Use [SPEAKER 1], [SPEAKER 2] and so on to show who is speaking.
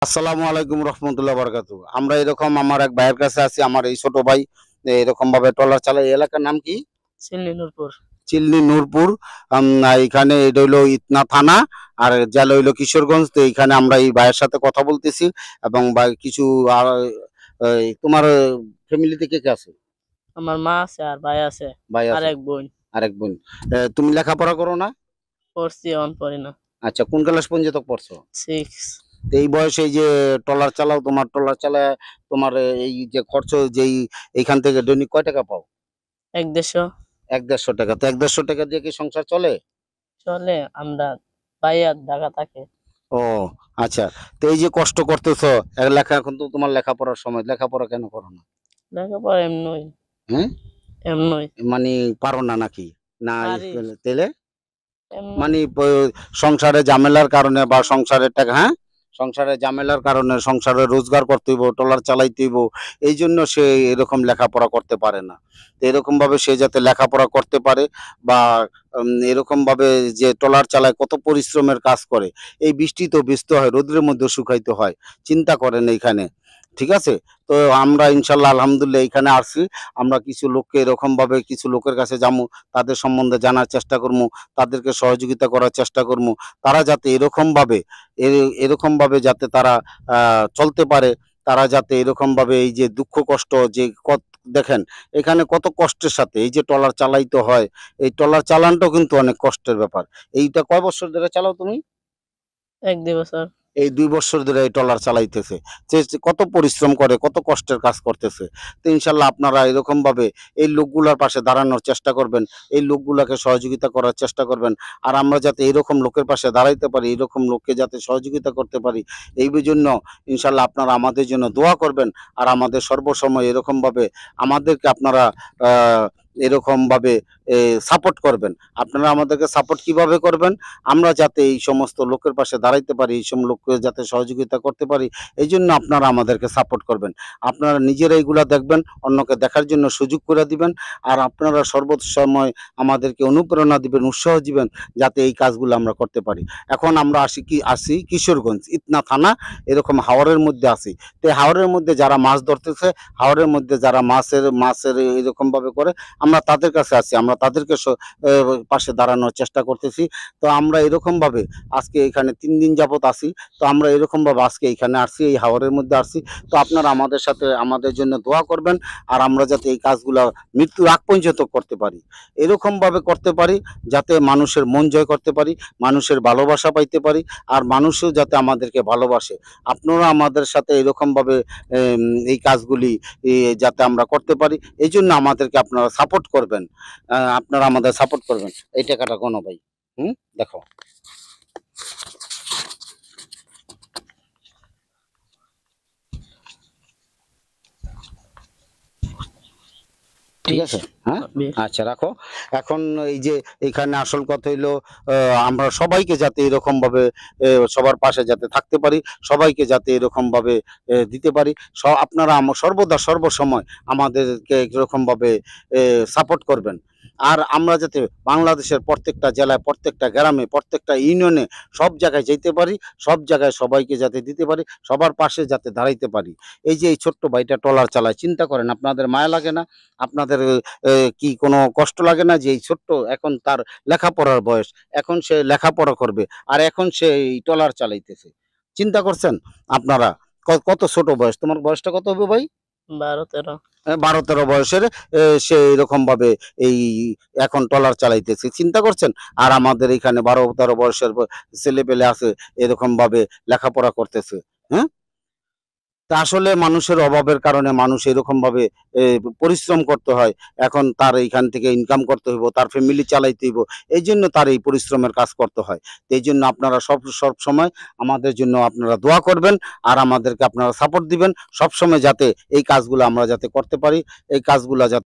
[SPEAKER 1] আসসালামু আলাইকুম রহমতুল্লাহ বরকাতু। আমরা এরকম আমার এক ভাইয়ের কাছে আছি, আমার এই ছোট ভাই এরকম ভাবে ট্রলার চালায়। এই এলাকার নাম কি?
[SPEAKER 2] চিল্লি নূরপুর।
[SPEAKER 1] চিল্লি নূরপুর। এখানে এটা হইলো ইতনা থানা, আর জেলা হইলো কিশোরগঞ্জ। তো এইখানে আমরা এই ভাইয়ের সাথে কথা বলতেছি এবং ভাই কিছু আর তোমার ফ্যামিলিতে কে কে আছে?
[SPEAKER 2] আমার মা আছে আর ভাই আছে
[SPEAKER 1] ভাই
[SPEAKER 2] আর
[SPEAKER 1] আছে,
[SPEAKER 2] এক বোন।
[SPEAKER 1] আরেক বোন। তুমি লেখাপড়া করো না?
[SPEAKER 2] পড়ছি অন পড়ি না।
[SPEAKER 1] আচ্ছা, কোন ক্লাস পর্যন্ত পড়ছো?
[SPEAKER 2] 6।
[SPEAKER 1] তো এই বয়সে এই যে ট্রলার চালাও, তোমার ট্রলার চালায় তোমার এই যে খরচ, যেই এইখান থেকে দৈনিক কয় টাকা পাও?
[SPEAKER 2] 150
[SPEAKER 1] 1-150 টাকা। তো 1-150 টাকা দিয়ে কি সংসার চলে?
[SPEAKER 2] চলে। আমরা ভাই আর ঢাকা থাকে।
[SPEAKER 1] ও আচ্ছা। তো এই যে কষ্ট করতেছো, এখন তো তোমার লেখাপড়ার সময়, লেখাপড়া কেন করো না?
[SPEAKER 2] লেখাপড়া এমনই
[SPEAKER 1] হ্যাঁ,
[SPEAKER 2] এমনই
[SPEAKER 1] মানে পারো না নাকি? না
[SPEAKER 2] পারি
[SPEAKER 1] তেলে
[SPEAKER 2] এমনই।
[SPEAKER 1] মানে সংসারে ঝামেলার কারণে বা সংসারের টাকা, হ্যাঁ, সংসারে ঝামেলার কারণে, সংসারে রোজগার করতে হইব, ট্রলার চালাইতে হইব, এই জন্য সে এরকম লেখাপড়া করতে পারে না। তো এরকম ভাবে সে যাতে লেখাপড়া করতে পারে বা এরকম ভাবে যে ট্রলার চালায় কত পরিশ্রমের কাজ করে, এই বৃষ্টিতেও ভিজতে হয়, রোদের মধ্যে শুকাইতে হয়, চিন্তা করেন এইখানে। ঠিক আছে? তো আমরা ইনশাল্লাহ আলহামদুলিল্লাহ এখানে আসছি। আমরা কিছু লোককে এরকম ভাবে কিছু লোকের কাছে যাবো, তাদের সম্বন্ধে জানার চেষ্টা করবো, তাদেরকে সহযোগিতা করার চেষ্টা করবো। তারা যাতে এরকম ভাবে যাতে তারা চলতে পারে, তারা যাতে এরকম ভাবে এই যে দুঃখ কষ্ট যে দেখেন এখানে কত কষ্টের সাথে এই যে ট্রলার চালাইতে হয়। এই ট্রলার চালানটাও কিন্তু অনেক কষ্টের ব্যাপার। এইটা কয় বছর ধরে চালাও তুমি?
[SPEAKER 2] 1-2 বছর।
[SPEAKER 1] এই ২ বছর ধরে এই ট্রলার চালাইতেছে। যে কত পরিশ্রম করে, কত কষ্টের কাজ করতেছে। তো ইনশাল্লাহ আপনারা এরকম ভাবে এই লোকগুলার পাশে দাঁড়ানোর চেষ্টা করবেন, এই লোকগুলাকে সহযোগিতা করার চেষ্টা করবেন। আর আমরা যাতে এরকম লোকের পাশে দাঁড়াইতে পারি, এরকম লোককে যাতে সহযোগিতা করতে পারি, এই জন্য ইনশাল্লাহ আপনারা আমাদের জন্য দোয়া করবেন। আর আমাদের সর্বসময় এরকম ভাবে আমাদেরকে আপনারা আহ এরকম ভাবে সাপোর্ট করবেন। আপনারা আমাদেরকে সাপোর্ট কিভাবে করবেন? আমরা যাতে এই সমস্ত লোকের পাশে দাঁড়াইতে পারি, এইসব লোককে যাতে সহযোগিতা করতে পারি, এই জন্য আপনারা আমাদেরকে সাপোর্ট করবেন। আপনারা নিজেরা এইগুলা দেখবেন, অন্যকে দেখার জন্য সুযোগ করে দিবেন। আর আপনারা সর্বসময় আমাদেরকে অনুপ্রেরণা দিবেন, উৎসাহ দিবেন, যাতে এই কাজগুলো আমরা করতে পারি। এখন আমরা আসি কিশোরগঞ্জ ইতনা থানা, এরকম হাওরের মধ্যে আছি। তো এই হাওরের মধ্যে যারা মাছ ধরতেছে, হাওরের মধ্যে যারা মাছের এরকম ভাবে করে, আমরা তাদের কাছে আছি, আমরা তাদেরকে পাশে দাঁড়ানোর চেষ্টা করতেছি। তো আমরা এরকম ভাবে আজকে এখানে 3 দিন যাবত আছি। তো আমরা এরকম ভাবে আজকে এখানে আসছি, এই হাওরের মধ্যে আসছি। তো আপনারা আমাদের সাথে আমাদের জন্য দোয়া করবেন। আর আমরা যাতে এই কাজগুলা মৃত্যুর আগ পর্যন্ত করতে পারি, এরকম ভাবে করতে পারি, যাতে মানুষের মন জয় করতে পারি, মানুষের ভালোবাসা পাইতে পারি, আর মানুষও যাতে আমাদেরকে ভালোবাসে। আপনারা আমাদের সাথে এরকম ভাবে এই কাজগুলি যাতে আমরা করতে পারি, এই জন্য আমাদেরকে আপনারা সাপোর্ট করবেন। আপনারা আমাদের সাপোর্ট করবেন। এই টাকাটা কোনো ভাই, দেখো, ঠিক আছে? হ্যাঁ, আচ্ছা রাখো। এখন এই যে এখানে আসল কথা হইলো, আমরা সবাইকে যাতে এরকম ভাবে সবার পাশে যাতে থাকতে পারি, সবাইকে যাতে এরকম ভাবে দিতে পারি। আপনারা সর্বদা সর্বসময় আমাদেরকে এরকম ভাবে সাপোর্ট করবেন। আর আমরা যাতে বাংলাদেশের প্রত্যেকটা জেলায়, প্রত্যেকটা গ্রামে, প্রত্যেকটা ইউনিয়নে, সব জায়গায় যেতে পারি, সব জায়গায় সবাইকে যাতে দিতে পারি, সবার পাশে যাতে দাঁড়াইতে পারি। এই যে এই ছোট্ট ভাইটা ট্রলার চালায়, চিন্তা করেন, আপনাদের মায়া লাগে না? আপনাদের কি কোনো কষ্ট লাগে না যে এই ছোট্ট, এখন তার লেখাপড়ার বয়স, এখন সে লেখাপড়া করবে, আর এখন সে এই ট্রলার চালাইতেছে। চিন্তা করছেন আপনারা? কত ছোট বয়স? তোমার বয়সটা কত হবে ভাই?
[SPEAKER 2] 12-13।
[SPEAKER 1] 12-13 বয়সের সে এরকম ভাবে এই এখন ট্রলার চালাইতেছে, চিন্তা করছেন? আর আমাদের এখানে 12-13 বয়সের ছেলে পেলে আছে, এরকম ভাবে লেখাপড়া করতেছে। হ্যাঁ, তা আসলে মানুষের অভাবের কারণে মানুষ এরকম ভাবে পরিশ্রম করতে হয়। এখন তার এইখান থেকে ইনকাম করতে হইব, তার ফ্যামিলি চালাইতে হইব, এই জন্য তার এই পরিশ্রমের কাজ করতে হয়। তো এই জন্য আপনারা সব সময় আমাদের জন্য আপনারা দোয়া করবেন, আর আমাদেরকে আপনারা সাপোর্ট দিবেন সব সময়, যাতে এই কাজগুলো আমরা যাতে করতে পারি, এই কাজগুলা যাতে